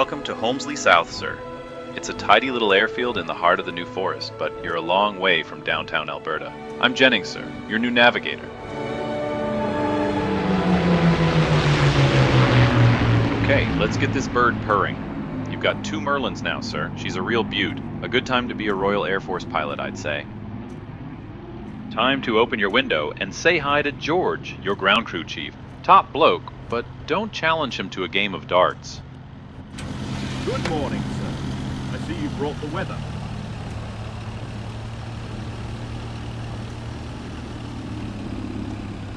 Welcome to Holmesley South, sir. It's a tidy little airfield in the heart of the New Forest, but you're a long way from downtown Alberta. I'm Jennings, sir, your new navigator. Okay, let's get this bird purring. You've got 2 Merlins now, sir. She's a real beaut. A good time to be a Royal Air Force pilot, I'd say. Time to open your window and say hi to George, your ground crew chief. Top bloke, but don't challenge him to a game of darts. Good morning, sir. I see you brought the weather.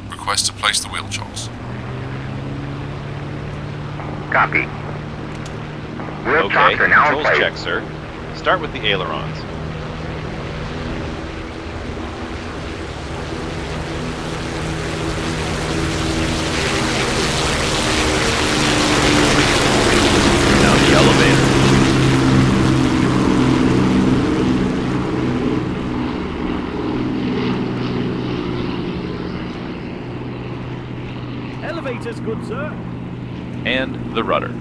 Request to place the wheel chocks. Copy. Wheel chocks are now in controls place. check, sir. Start with the ailerons. Now the elevator. Elevator's good, sir. And the rudder.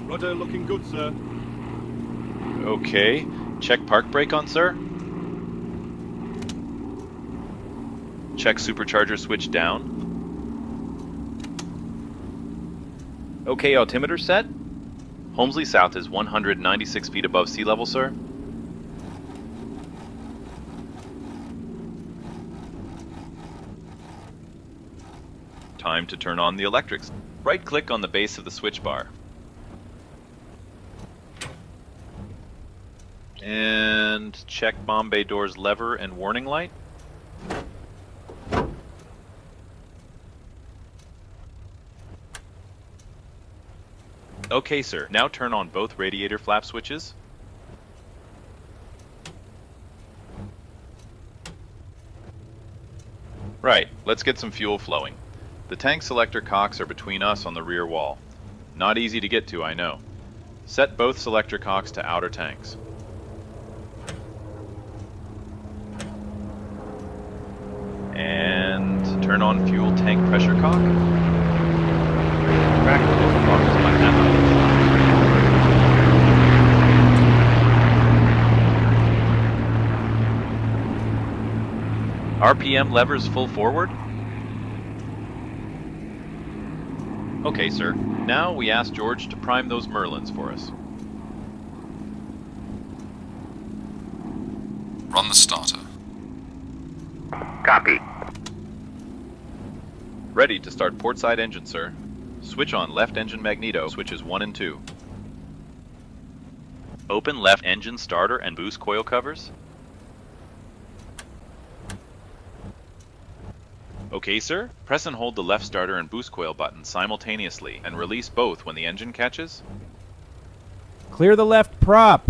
Rudder looking good, sir. Okay. Check park brake on, sir. Check supercharger switch down. Okay, altimeter set. Holmesley South is 196 feet above sea level, sir. Time to turn on the electrics. Right-click on the base of the switch bar. And check bomb bay doors lever and warning light. Okay, sir. Now turn on both radiator flap switches. Right, let's get some fuel flowing. The tank selector cocks are between us on the rear wall. Not easy to get to, I know. Set both selector cocks to outer tanks. And turn on fuel tank pressure cock. Practical boggles my RPM levers full forward. Okay, sir. Now we ask George to prime those Merlins for us. Run the starter. Copy. Ready to start port side engine, sir. Switch on left engine magneto, switches 1 and 2. Open left engine starter and boost coil covers. Okay, sir. Press and hold the left starter and boost coil buttons simultaneously and release both when the engine catches. Clear the left prop.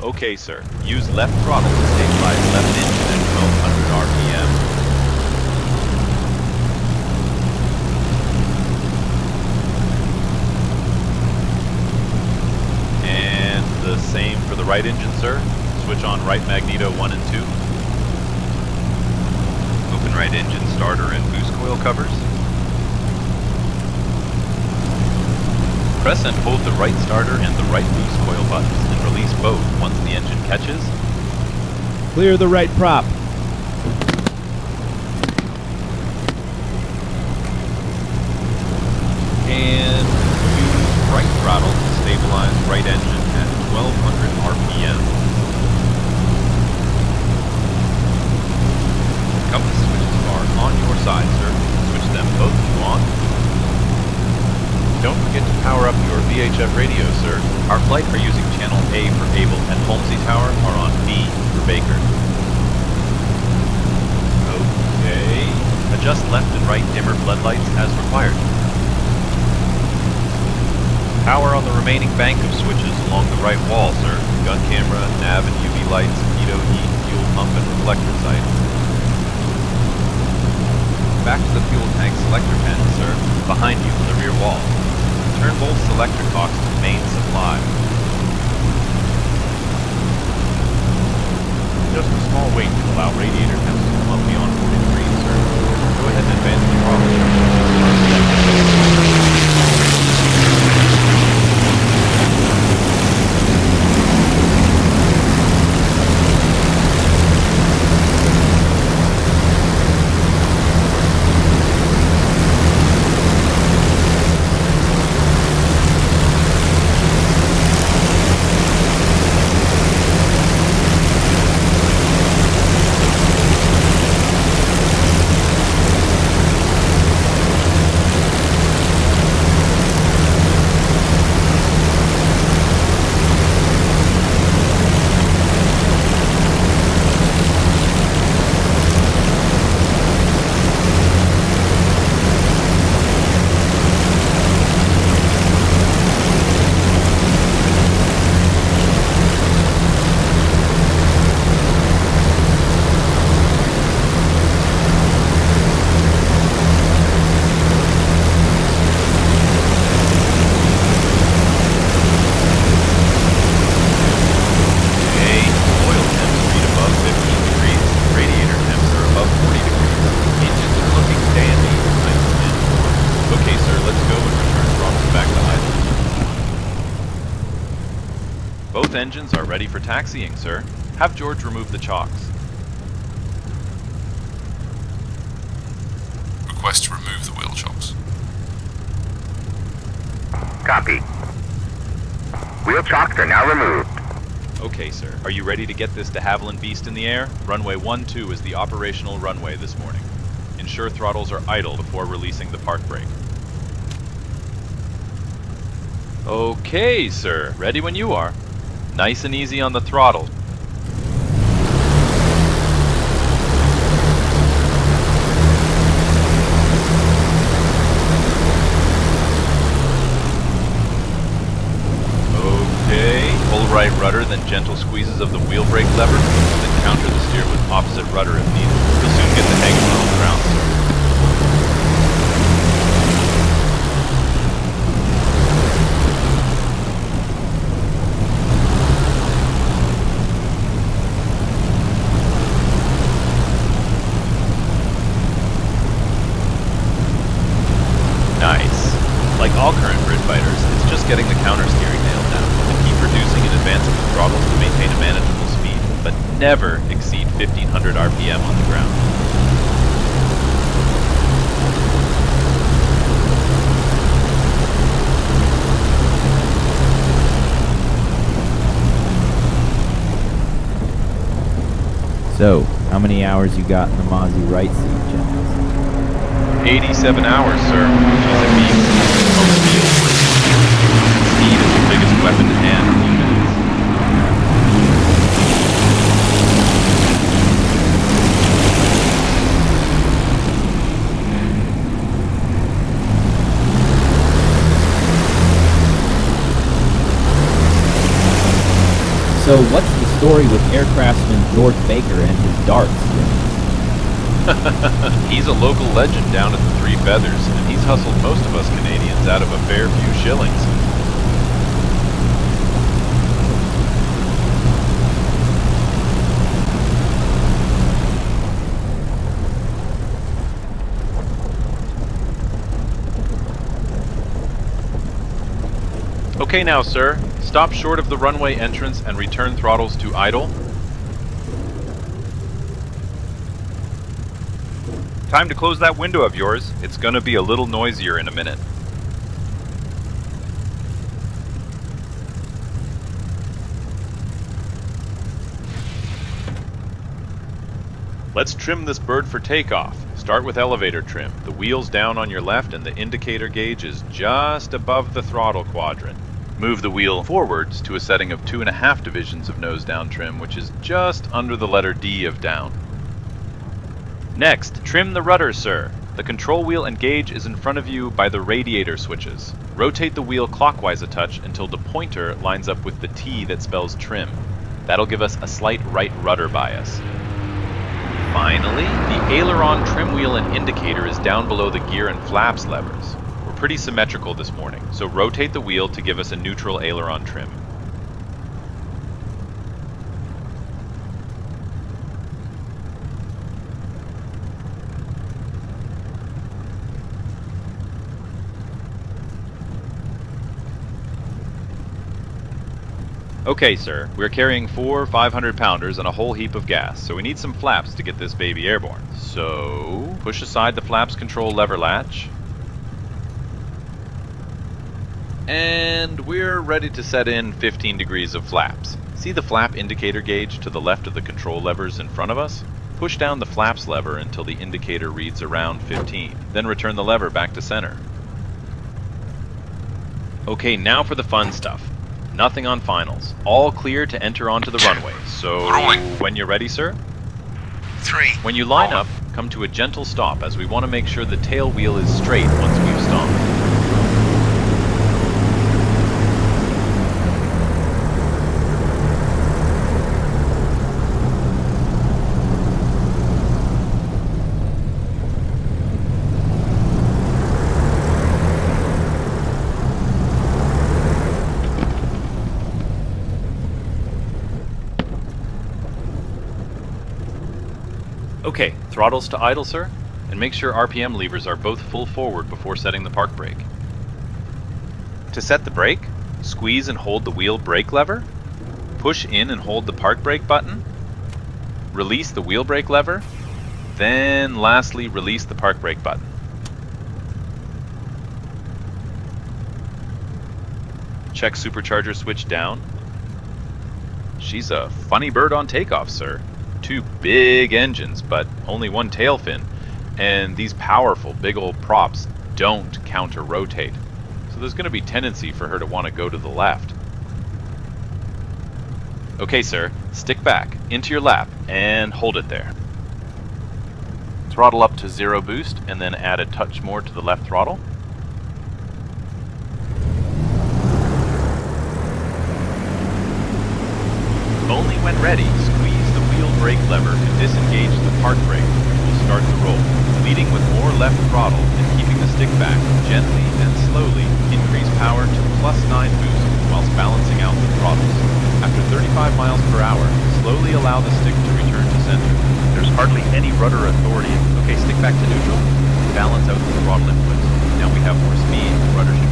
Okay, sir. Use left throttle to stabilize left engine at 1200 RPM. And the same for the right engine, sir. Switch on right magneto 1 and 2. Open right engine starter and boost coil covers. Press and hold the right starter and the right boost coil buttons and release both once the engine catches. Clear the right prop. And use right throttle to stabilize right engine at 1200 RPM. Compass switches are on your side, sir. Switch them both to on. Don't forget to power up your VHF radio, sir. Our flight are using channel A for Able and Holmesley Tower are on B for Baker. Okay. Adjust left and right dimmer floodlights as required. Power on the remaining bank of switches along the right wall, sir. Gun camera, nav and UV lights, pitot heat, fuel pump and reflector sight. Back to the fuel tank selector panel, sir. Behind you on the rear wall. Turn both selector cocks to main supply. Just a small wait to allow radiator temps to come up beyond 40 degrees, sir. Go ahead and advance the throttle. Both engines are ready for taxiing, sir. Have George remove the chocks. Request to remove the wheel chocks. Copy. Wheel chocks are now removed. Okay, sir. Are you ready to get this de Havilland beast in the air? Runway 12 is the operational runway this morning. Ensure throttles are idle before releasing the park brake. Okay, sir. Ready when you are. Nice and easy on the throttle. Okay, pull right rudder, then gentle squeezes of the wheel brake lever, then counter the steer with opposite rudder if needed. You'll soon get the hang of it on the ground, sir. Nice. Like all current grid fighters, it's just getting the counter steering nailed down, and keep reducing in advance of the throttle to maintain a manageable speed, but never exceed 1500 RPM on the ground. So, how many hours you got in the Mozzie right seat, Jennings? 87 hours, sir. She's a beast. Speed is the biggest weapon in hand in humans. So, what's the story with aircraftsman George Baker and his darts, Jennings? He's a local legend down at the Three Feathers, and he's hustled most of us Canadians out of a fair few shillings. Okay now, sir. Stop short of the runway entrance and return throttles to idle. Time to close that window of yours. It's gonna be a little noisier in a minute. Let's trim this bird for takeoff. Start with elevator trim. The wheel's down on your left and the indicator gauge is just above the throttle quadrant. Move the wheel forwards to a setting of 2.5 divisions of nose down trim, which is just under the letter D of down. Next, trim the rudder, sir. The control wheel and gauge is in front of you by the radiator switches. Rotate the wheel clockwise a touch until the pointer lines up with the T that spells trim. That'll give us a slight right rudder bias. Finally, the aileron trim wheel and indicator is down below the gear and flaps levers. We're pretty symmetrical this morning, so rotate the wheel to give us a neutral aileron trim. Okay, sir. We're carrying 4 500-pounders and a whole heap of gas, so we need some flaps to get this baby airborne. So, push aside the flaps control lever latch. And we're ready to set in 15 degrees of flaps. See the flap indicator gauge to the left of the control levers in front of us? Push down the flaps lever until the indicator reads around 15, then return the lever back to center. Okay, now for the fun stuff. Nothing on finals. All clear to enter onto the runway. So, Rolling. when you're ready, sir? 3. When you line up, come to a gentle stop as we want to make sure the tail wheel is straight once we've stopped. Okay, throttles to idle, sir, and make sure RPM levers are both full forward before setting the park brake. To set the brake, squeeze and hold the wheel brake lever, push in and hold the park brake button, release the wheel brake lever, then lastly release the park brake button. Check supercharger switch down. She's a funny bird on takeoff, sir. 2 big engines, but only 1 tail fin, and these powerful big old props don't counter-rotate, so there's going to be tendency for her to want to go to the left. Okay, sir, stick back, into your lap, and hold it there. Throttle up to 0 boost, and then add a touch more to the left throttle. Only when ready, squeeze the wheel brake lever to disengage the park brake, which will start the roll. Leading with more left throttle and keeping the stick back, gently and slowly increase power to +9 boost whilst balancing out the throttles. After 35 miles per hour, slowly allow the stick to return to center. There's hardly any rudder authority. Okay, stick back to neutral. Balance out the throttle input. Now we have more speed, the rudder should